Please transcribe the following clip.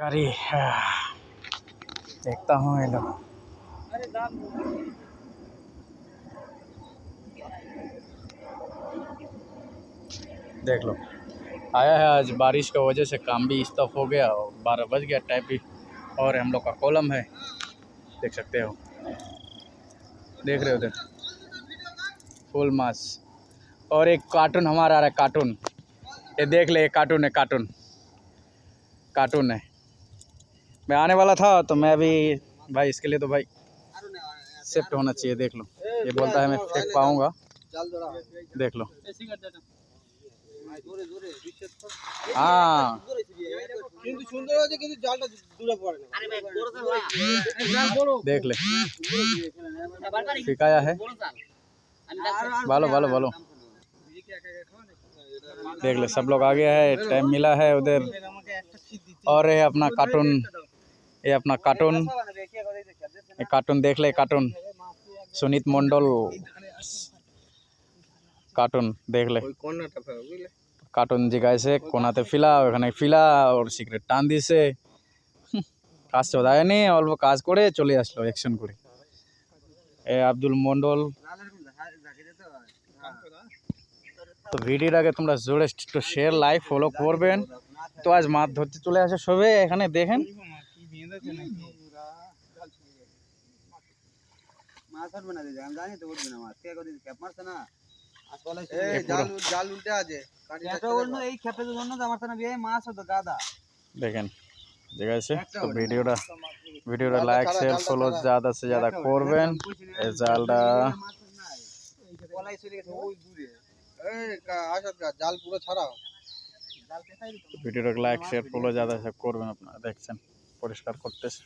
गाड़ी देखता हूँ ये लोग। देख लो, आया है आज बारिश की वजह से काम भी स्टॉप हो गया और 12 बज गया टाइम भी। और हम लोग का कॉलम है, देख सकते हो, देख रहे हो उधर फुल मास। और एक कार्टून हमारा आ रहा है, कार्टून, ये देख ले, कार्टून है, कार्टून कार्टून है। मैं आने वाला था तो मैं अभी भाई इसके लिए तो भाई शिफ्ट होना चाहिए। देख लो, ये बोलता है मैं फेंक पाऊँगा, देख लो। हाँ देख ले, फिकाया है, बालो बालो बालो। देख ले, सब लोग आ गया है, टाइम मिला है उधर। और ये अपना कार्टून, ये अपना कार्टून, ये कार्टून देख ले, कार्टून सुनीत मंडल कार्टून देख ले। कार्टून जिगाइছে কোনাতে ফিলা, ওখানে ফিলা और সিগারেট টান দিছে। কাজ চোদায় নি, অল্প কাজ করে চলে আসলো অ্যাকশন করে। এ আব্দুল মন্ডল। তো ভিডিওটাকে তোমরা জোরে একটু শেয়ার, লাইক, ফলো করবেন। তো আজ মাছ ধরতে চলে আসে সবে, এখানে দেখেন দেখেন जगह। तो वीडियो लाइक शेयर फॉलो ज़्यादा से ज़्यादा करबें। जालटा वीडियो लाइक शेयर फॉलो ज़्यादा से करबें। अपना देखছেন পরিষ্কার করতেছে।